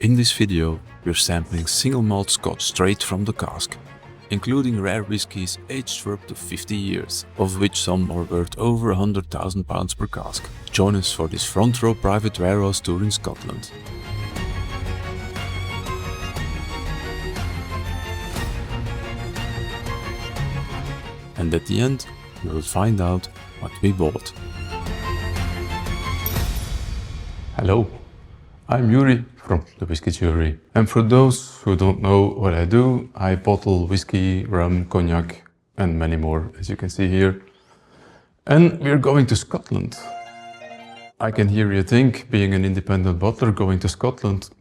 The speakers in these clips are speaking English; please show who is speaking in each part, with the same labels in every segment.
Speaker 1: In this video, we're sampling single malt Scotch straight from the cask, including rare whiskies aged for up to 50 years, of which some are worth over £100,000 per cask. Join us for this front row private warehouse tour in Scotland. And at the end, you will find out what we bought.
Speaker 2: Hello, I'm Yuri from the Whisky Jury. And for those who don't know what I do, I bottle whiskey, rum, cognac and many more, as you can see here. And we're going to Scotland. I can hear you think, being an independent bottler going to Scotland,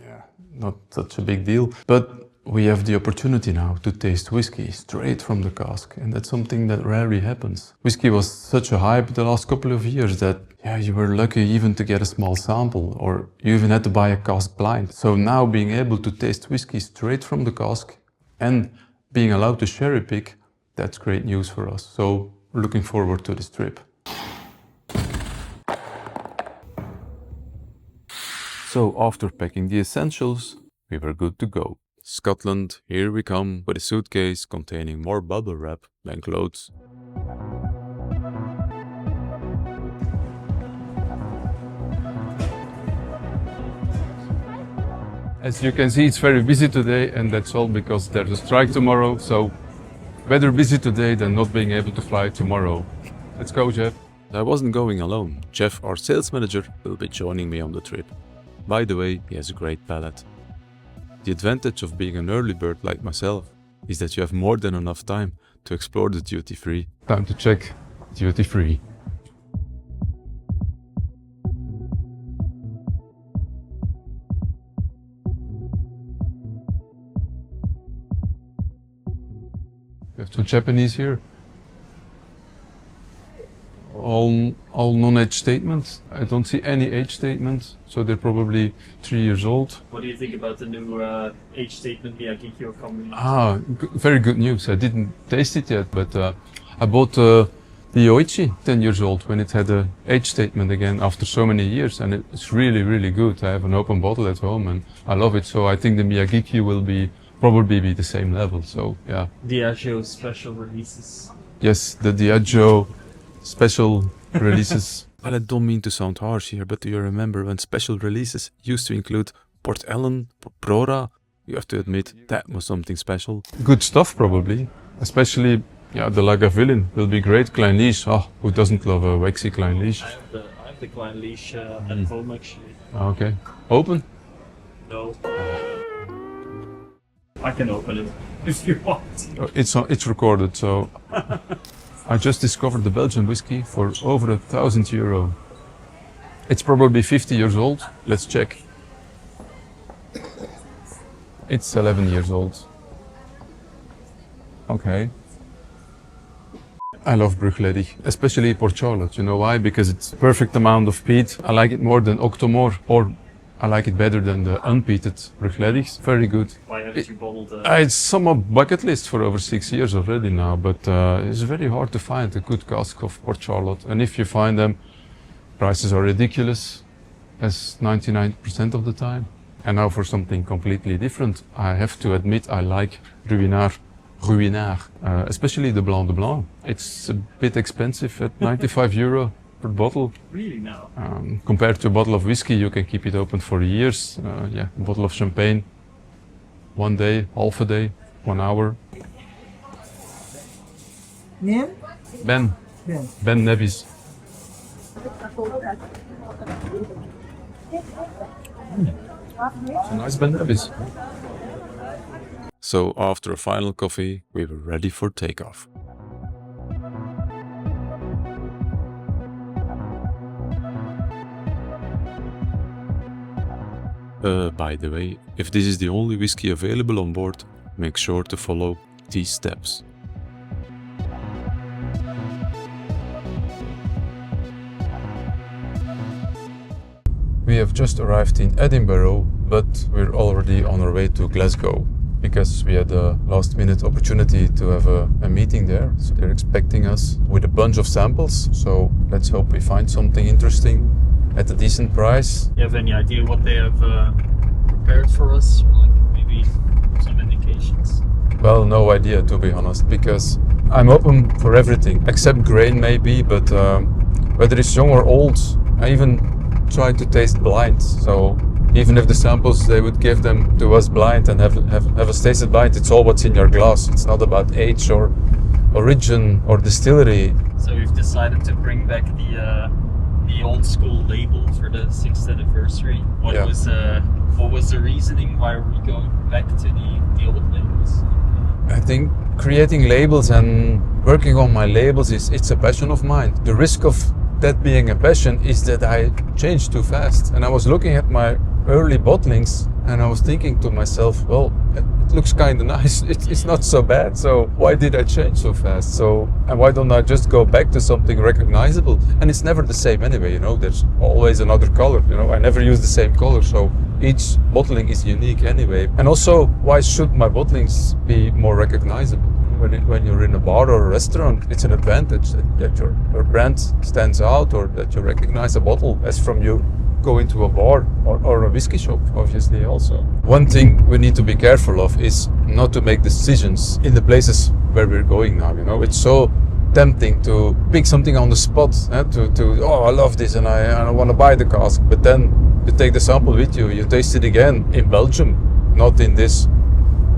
Speaker 2: yeah, not such a big deal. But we have the opportunity now to taste whiskey straight from the cask, and that's something that rarely happens. Whiskey was such a hype the last couple of years that you were lucky even to get a small sample, or you even had to buy a cask blind. So now being able to taste whiskey straight from the cask and being allowed to cherry pick, that's great news for us. So we're looking forward to this trip. So after packing the essentials, we were good to go. Scotland, here we come with a suitcase containing more bubble wrap than clothes. As you can see, it's very busy today, and that's all because there's a strike tomorrow, so better busy today than not being able to fly tomorrow. Let's go, Jeff. I wasn't going alone. Jeff, our sales manager, will be joining me on the trip. By the way, he has a great palate. The advantage of being an early bird like myself is that you have more than enough time to explore the duty-free. Time to check duty-free. We have two Japanese here. All non-age statements. I don't see any age statements, so they're probably 3 years old.
Speaker 3: What do you think about the new age statement Miyagikyo coming?
Speaker 2: Very good news. I didn't taste it yet, but I bought the Oichi 10 years old when it had an age statement again after so many years, and it's really, really good. I have an open bottle at home and I love it, so I think the Miyagikyo will probably be the same level, so yeah.
Speaker 3: Diageo special releases.
Speaker 2: Yes, the Diageo special releases. Well, I don't mean to sound harsh here, but do you remember when special releases used to include Port Ellen, Prora? You have to admit, that was something special. Good stuff, probably. Especially, the Lagavulin will be great. Clynelish, who doesn't love a waxy Clynelish?
Speaker 3: I have the Clynelish at home, actually.
Speaker 2: Okay. Open?
Speaker 3: No. I can open it if you want.
Speaker 2: It's recorded, so... I just discovered the Belgian whiskey for over €1,000. It's probably 50 years old. Let's check. It's 11 years old. Okay. I love Bruichladdich, especially Port Charlotte. You know why? Because it's perfect amount of peat. I like it more than Octomore, or I like it better than the unpeated Bruichladdich. Very good.
Speaker 3: Why haven't you bottled
Speaker 2: It's on my bucket list for over 6 years already now, but it's very hard to find a good cask of Port Charlotte. And if you find them, prices are ridiculous, as 99% of the time. And now for something completely different, I have to admit I like Ruinart, especially the Blanc de Blanc. It's a bit expensive at €95 per bottle.
Speaker 3: Really now?
Speaker 2: Compared to a bottle of whiskey, you can keep it open for years. A bottle of champagne, 1 day, half a day, 1 hour.
Speaker 4: Name?
Speaker 2: Ben. Ben Nevis. It's a nice Ben Nevis. So after a final coffee, we were ready for takeoff. By the way, if this is the only whiskey available on board, make sure to follow these steps. We have just arrived in Edinburgh, but we're already on our way to Glasgow, because we had a last-minute opportunity to have a meeting there. So they're expecting us with a bunch of samples, so let's hope we find something interesting at a decent price.
Speaker 3: You have any idea what they have prepared for us, or like maybe some indications?
Speaker 2: Well, no idea, to be honest, because I'm open for everything except grain maybe, but whether it's young or old, I even try to taste blind. So even if the samples they would give them to us blind and have us taste it blind, it's all what's in your glass. It's not about age or origin or distillery.
Speaker 3: So we've decided to bring back the old school label for the 6th anniversary. What was the reasoning? Why are we going back to the old labels?
Speaker 2: I think creating labels and working on my labels it's a passion of mine. The risk of that being a passion is that I change too fast. And I was looking at my early bottlings and I was thinking to myself, well, it looks kind of nice. It's not so bad. So why did I change so fast? So, and why don't I just go back to something recognizable? And it's never the same anyway, you know, there's always another color, you know, I never use the same color. So each bottling is unique anyway. And also, why should my bottlings be more recognizable? When you're in a bar or a restaurant, it's an advantage that your brand stands out, or that you recognize a bottle as from you go into a bar or a whiskey shop, obviously also. One thing we need to be careful of is not to make decisions in the places where we're going now, you know. It's so tempting to pick something on the spot, oh, I love this and I want to buy the cask, but then you take the sample with you, you taste it again in Belgium, not in this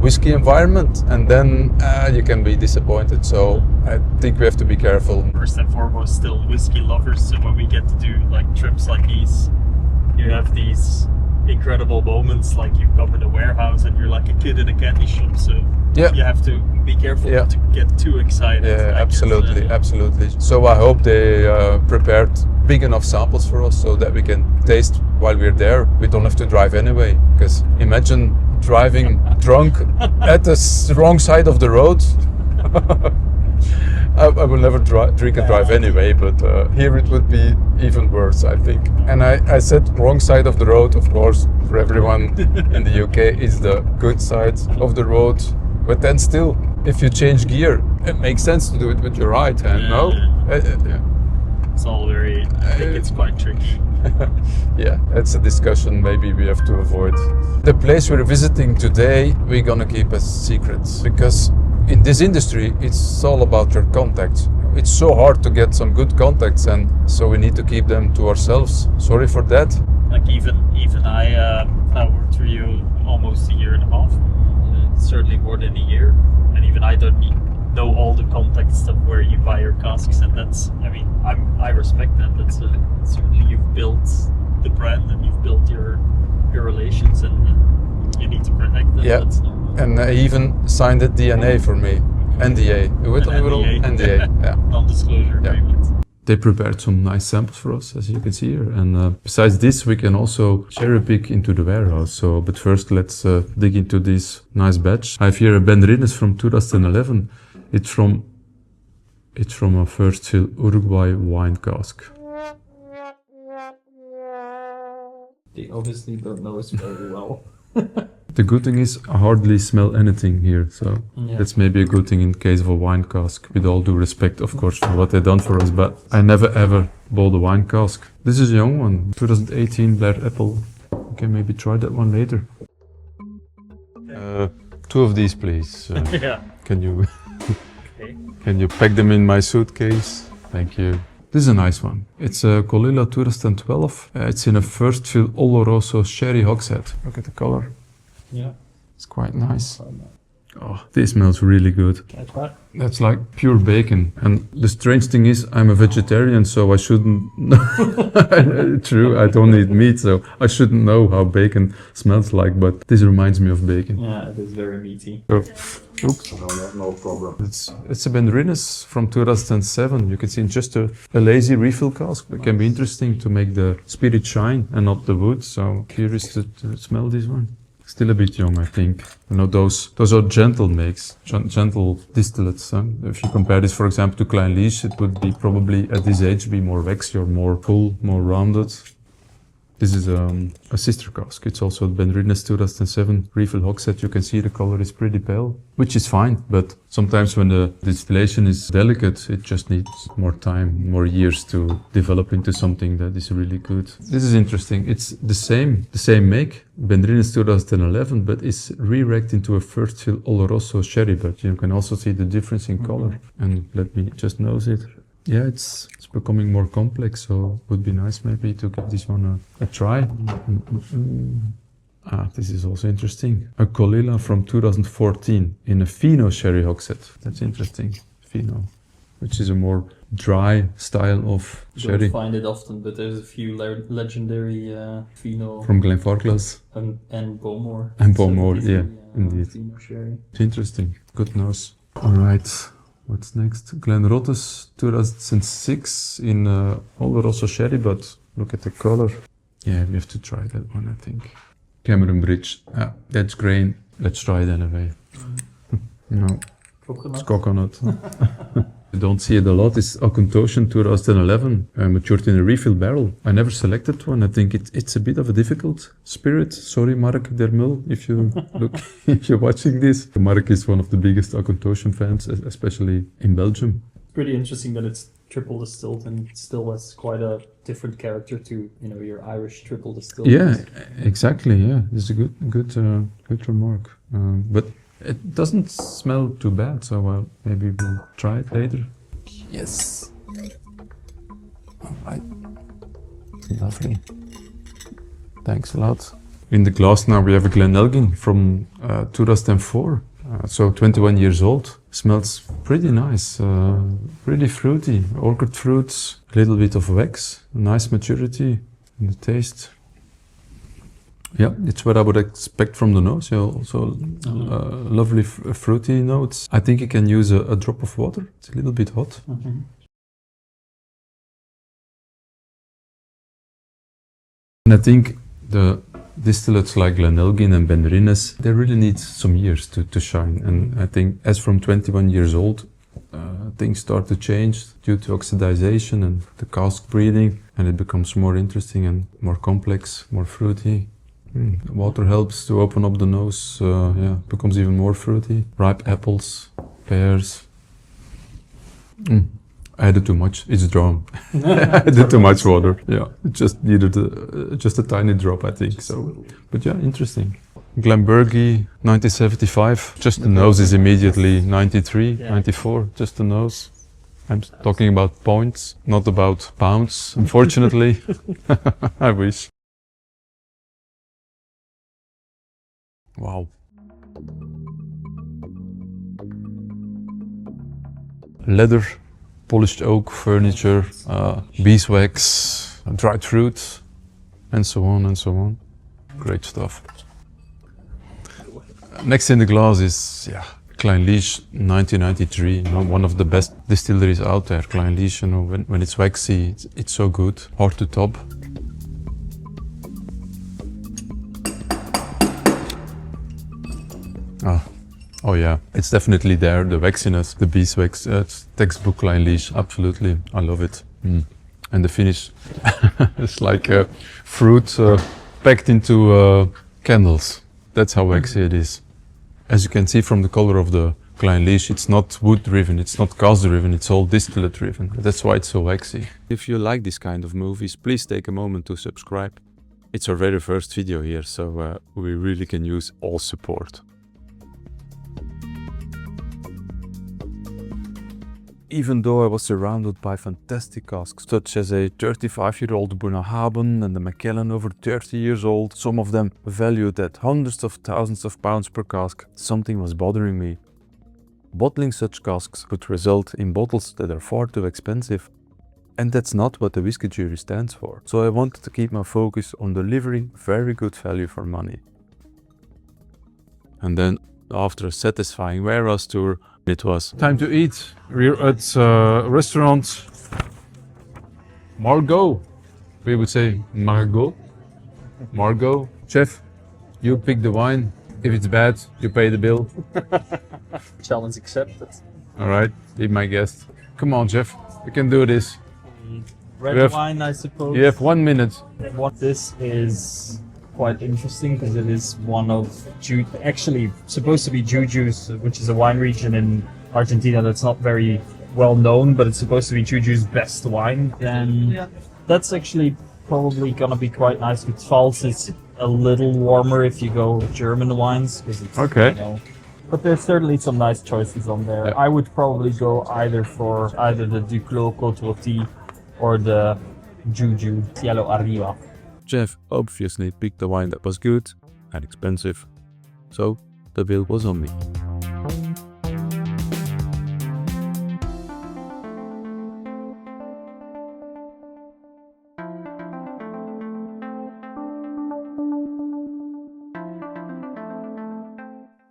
Speaker 2: whiskey environment, and then you can be disappointed. So I think we have to be careful.
Speaker 3: First and foremost, still whiskey lovers. So when we get to do like trips like these, you have these incredible moments, like you come in a warehouse and you're like a kid in a candy shop. So you have to be careful not to get too excited.
Speaker 2: Yeah, absolutely, absolutely. So I hope they prepared big enough samples for us so that we can taste while we're there. We don't have to drive anyway, because imagine driving drunk at the wrong side of the road. I will never drink and drive anyway, but here it would be even worse, I think. And I said wrong side of the road, of course, for everyone in the UK is the good side of the road. But then still, if you change gear, it makes sense to do it with your right hand, no?
Speaker 3: It's all very, I think it's quite tricky.
Speaker 2: Yeah, it's a discussion maybe we have to avoid. The place we're visiting today, we're gonna keep a secret, because in this industry, it's all about your contacts. It's so hard to get some good contacts, and so we need to keep them to ourselves. Sorry for that.
Speaker 3: Like even I worked for you almost a year and a half, certainly more than a year, and even I don't know all the context of where you buy your casks, and that's, I mean, I respect that. That's certainly you've built the brand and you've built your relations, and you need to protect them.
Speaker 2: Yeah, and I even signed a DNA for me, NDA. NDA, yeah.
Speaker 3: Non-disclosure agreement.
Speaker 2: They prepared some nice samples for us, as you can see here. And besides this, we can also cherry pick into the warehouse. So, but first, let's dig into this nice batch. I have here a Ben Rines from 2011. It's from a first fill Uruguay wine cask.
Speaker 3: They obviously don't know us very well.
Speaker 2: The good thing is I hardly smell anything here, so that's maybe a good thing in case of a wine cask, with all due respect, of course, for what they've done for us, but I never ever bought a wine cask. This is a young one, 2018 Blair Apple. You can maybe try that one later. Two of these, please.
Speaker 3: Yeah.
Speaker 2: Can you pack them in my suitcase? Thank you. This is a nice one. It's a Clynelish 2012. It's in a first fill Oloroso sherry hogshead. Look at the color.
Speaker 3: Yeah.
Speaker 2: It's quite nice. Oh, this smells really good. That's like pure bacon. And the strange thing is, I'm a vegetarian, so I shouldn't know. True, I don't eat meat, so I shouldn't know how bacon smells like, but this reminds me of bacon.
Speaker 3: Yeah, it is very meaty.
Speaker 2: So, oops.
Speaker 3: No problem.
Speaker 2: It's a Ben Rines from 2007. You can see just a lazy refill cask. It can be interesting to make the spirit shine and not the wood. So curious to smell this one. Still a bit young, I think. You know, those are gentle makes, gentle distillates. If you compare this, for example, to Clynelish, it would be probably at this age be more waxy or more full, more rounded. This is a sister cask. It's also Benrinnes 2007 refill hogshead. You can see the color is pretty pale, which is fine. But sometimes when the distillation is delicate, it just needs more time, more years to develop into something that is really good. This is interesting. It's the same make, Benrinnes 2011, but it's re-racked into a first fill Oloroso sherry. But you can also see the difference in color. And let me just nose it. Yeah, it's becoming more complex, so it would be nice maybe to give this one a try. This is also interesting. A Colilla from 2014 in a Fino sherry hogshead. That's interesting. Fino, which is a more dry style of sherry.
Speaker 3: You don't find it often, but there's a few legendary Fino
Speaker 2: from Glenfarclas
Speaker 3: and Bowmore.
Speaker 2: And Bowmore, yeah, indeed.
Speaker 3: Fino sherry.
Speaker 2: It's interesting. Good nose. All right. What's next? Glenrothes 2006 in Oloroso sherry, but look at the color. Yeah, we have to try that one, I think. Cameron Bridge. That's grain. Let's try it anyway. No, it's coconut. You don't see it a lot. It's Auchentoshan 2011, matured in a refill barrel. I never selected one. I think it's a bit of a difficult spirit. Sorry, Mark Dermul, if you look, if you're watching this. Mark is one of the biggest Auchentoshan fans, especially in Belgium.
Speaker 3: It's pretty interesting that it's triple distilled and still has quite a different character to your Irish triple distilled.
Speaker 2: Yeah, exactly. Yeah, this is a good remark. But it doesn't smell too bad, so maybe we'll try it later. Yes. All right. Lovely. Thanks a lot. In the glass now we have a Glenelgin from 2004, so 21 years old. Smells pretty nice, pretty fruity. Orchard fruits, a little bit of wax, nice maturity in the taste. Yeah, it's what I would expect from the nose. Yeah, also lovely fruity notes. I think you can use a drop of water. It's a little bit hot. And I think the distillates like Glenelgin and Benrinnes, they really need some years to shine. And I think as from 21 years old, things start to change due to oxidization and the cask breeding, and it becomes more interesting and more complex, more fruity. Water helps to open up the nose, becomes even more fruity. Ripe apples, pears. I added too much, it's drawn. I added too much water, yeah. It just needed just a tiny drop, I think, so. But yeah, interesting. Glenburgie, 1975, just the nose is immediately 93, 94, just the nose. I'm talking about points, not about pounds, unfortunately. I wish. Wow. Leather, polished oak, furniture, beeswax, dried fruit, and so on and so on. Great stuff. Next in the glass is Clynelish 1993, one of the best distilleries out there. Clynelish, when it's waxy, it's so good, hard to top. Oh yeah, it's definitely there, the waxiness, the beeswax, it's textbook Clynelish, absolutely, I love it. And the finish, it's like fruit packed into candles, that's how waxy it is. As you can see from the color of the Clynelish, it's not wood driven, it's not cask driven, it's all distillate driven, that's why it's so waxy. If you like this kind of movies, please take a moment to subscribe. It's our very first video here, so we really can use all support. Even though I was surrounded by fantastic casks, such as a 35-year-old Bunnahabhain and the Macallan over 30 years old, some of them valued at hundreds of thousands of pounds per cask, something was bothering me. Bottling such casks could result in bottles that are far too expensive. And that's not what the Whisky Jury stands for. So I wanted to keep my focus on delivering very good value for money. And then, after a satisfying warehouse tour, it was time to eat. We're at restaurant Margo. We would say Margo. Margo. Chef, you pick the wine. If it's bad, you pay the bill.
Speaker 3: Challenge accepted.
Speaker 2: All right, be my guest. Come on, Chef. We can do this.
Speaker 3: red
Speaker 2: We have-
Speaker 3: wine, I suppose.
Speaker 2: You have 1 minute.
Speaker 3: What this is quite interesting because it is one of actually supposed to be Juju's, which is a wine region in Argentina that's not very well known, but it's supposed to be Juju's best wine. Then that's actually probably gonna be quite nice with Pfalz. It's a little warmer if you go German wines because it's
Speaker 2: Okay.
Speaker 3: You know, but there's certainly some nice choices on there.
Speaker 2: Yeah.
Speaker 3: I would probably go either for the Duclos Côte Rôtie or the Juju Cielo Arriba.
Speaker 1: Jeff obviously picked the wine that was good and expensive, so the bill was on me.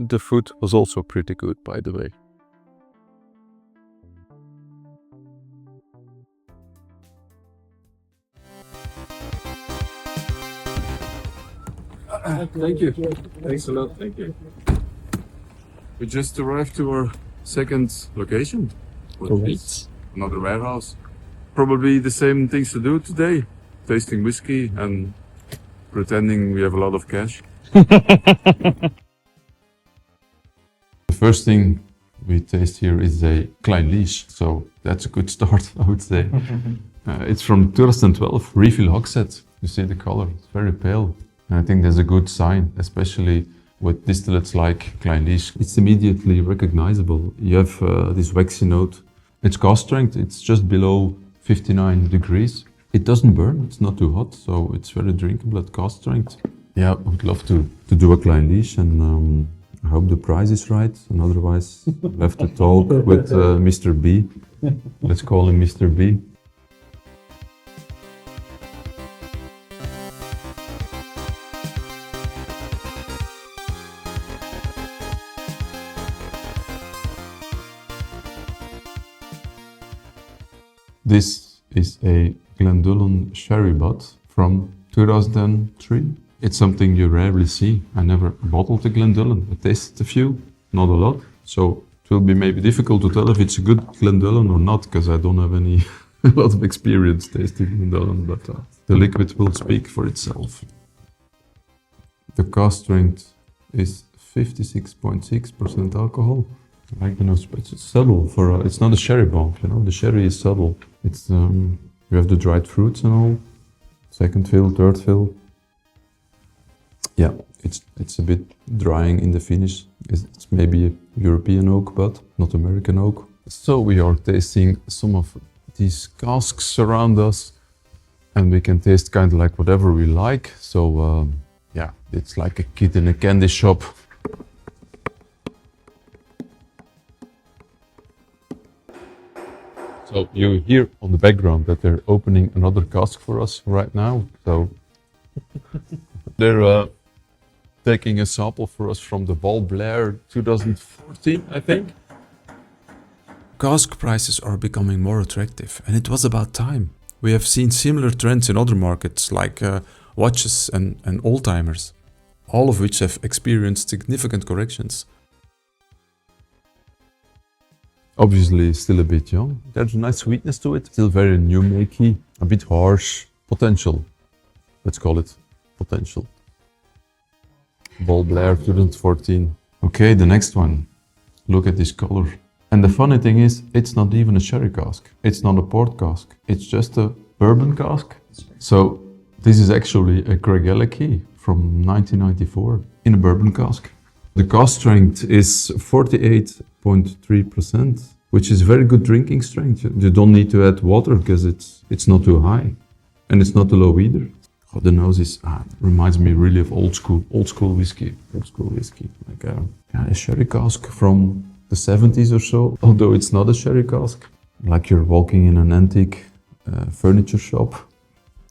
Speaker 1: The food was also pretty good, by the way. Thank you. Thanks a lot. Thank you. We just arrived to our second location. Another warehouse. Probably the same things to do today. Tasting whiskey and pretending we have a lot of cash. The first thing we taste here is a Clynelish, so that's a good start, I would say. It's from 2012, refill hogshead. You see the color, it's very pale. And I think that's a good sign, especially with distillates like Clynelish. It's immediately recognizable. You have this waxy note. It's cask strength, it's just below 59 degrees. It doesn't burn, it's not too hot, so it's very drinkable at cask strength. Yeah, I would love to do a Clynelish, and I hope the price is right, and otherwise I'll have to talk with Mr. B. Let's call him Mr. B. This is a Glendullan sherry butt from 2003. It's something you rarely see. I never bottled a Glendullan. I tasted a few, not a lot. So it will be maybe difficult to tell if it's a good Glendullan or not, because I don't have any a lot of experience tasting Glendullan, but the liquid will speak for itself. The cask strength is 56.6% alcohol. I like the nose, but it's subtle. It's not a sherry bomb, you know. The sherry is subtle. It's you have the dried fruits and all. Second fill, third fill. Yeah, it's a bit drying in the finish. It's maybe a European oak, but not American oak. So we are tasting some of these casks around us, and we can taste kind of like whatever we like. So yeah, it's like a kid in a candy shop. So you hear on the background that they're opening another cask for us right now. So they're taking a sample for us from the Balblair 2014, I think. Cask prices are becoming more attractive, and it was about time. We have seen similar trends in other markets like watches and old-timers, all of which have experienced significant corrections. Obviously still a bit young. There's a nice sweetness to it, still very new makey, a bit harsh, potential. Let's call it potential. Balblair 2014. Okay, the next one. Look at this color. And the funny thing is, it's not even a sherry cask. It's not a port cask. It's just a bourbon cask. So this is actually a Craigellachie from 1994 in a bourbon cask. The cask strength is 48.3%, which is very good drinking strength. You don't need to add water because it's not too high, and it's not too low either. Oh, the nose is reminds me really of old school whiskey. Like a sherry cask from the 70s or so. Although it's not a sherry cask, like you're walking in an antique furniture shop.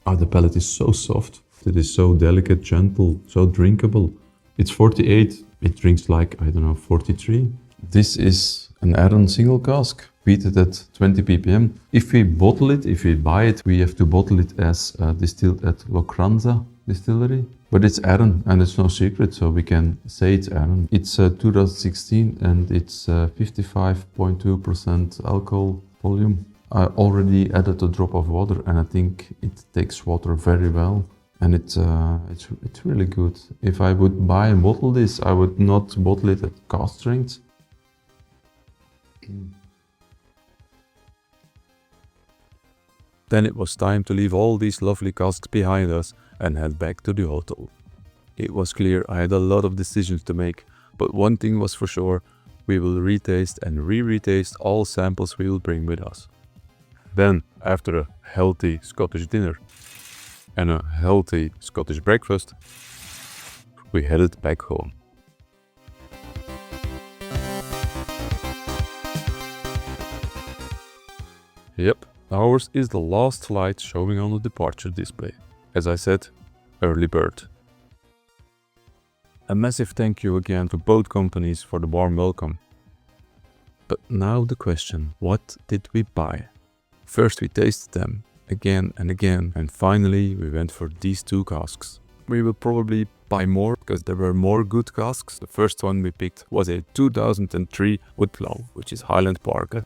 Speaker 1: Oh, the palate is so soft. It is so delicate, gentle, so drinkable. It's 48. It drinks like, I don't know, 43. This is an Arran single cask, peated at 20 ppm. If we bottle it, if we buy it, we have to bottle it as distilled at Locranza distillery. But it's Arran, and it's no secret, so we can say it's Arran. It's 2016, and it's 55.2% alcohol volume.
Speaker 2: I already added a drop of water and I think it takes water very well. And it's really good. If I would buy and bottle this, I would not bottle it at cask strength.
Speaker 1: Then it was time to leave all these lovely casks behind us and head back to the hotel. It was clear I had a lot of decisions to make, but one thing was for sure, we will retaste and re-retaste all samples we will bring with us. Then, after a healthy Scottish dinner and a healthy Scottish breakfast, we headed back home. Yep, ours is the last flight showing on the departure display. As I said, early bird. A massive thank you again to both companies for the warm welcome. But now the question, what did we buy? First we tasted them again and again, and finally we went for these two casks. We will probably buy more because there were more good casks. The first one we picked was a 2003 Woodlow, which is Highland Park.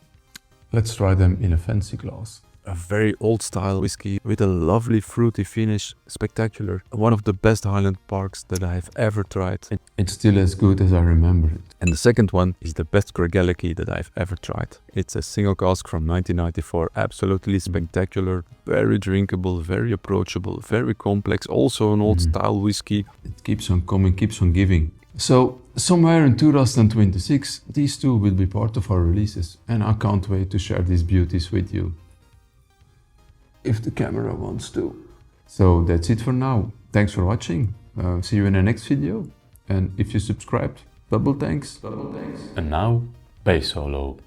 Speaker 2: Let's try them in a fancy glass.
Speaker 1: A very old style whiskey with a lovely fruity finish, spectacular. One of the best Highland Parks that I've ever tried.
Speaker 2: It's still as good as I remember it.
Speaker 1: And the second one is the best Craigellachie that I've ever tried. It's a single cask from 1994, absolutely spectacular, very drinkable, very approachable, very complex, also an old style whiskey.
Speaker 2: It keeps on coming, keeps on giving. So, somewhere in 2026, these two will be part of our releases, and I can't wait to share these beauties with you. If the camera wants to. So that's it for now. Thanks for watching. See you in the next video. And if you subscribed, double thanks.
Speaker 1: And now, bass solo.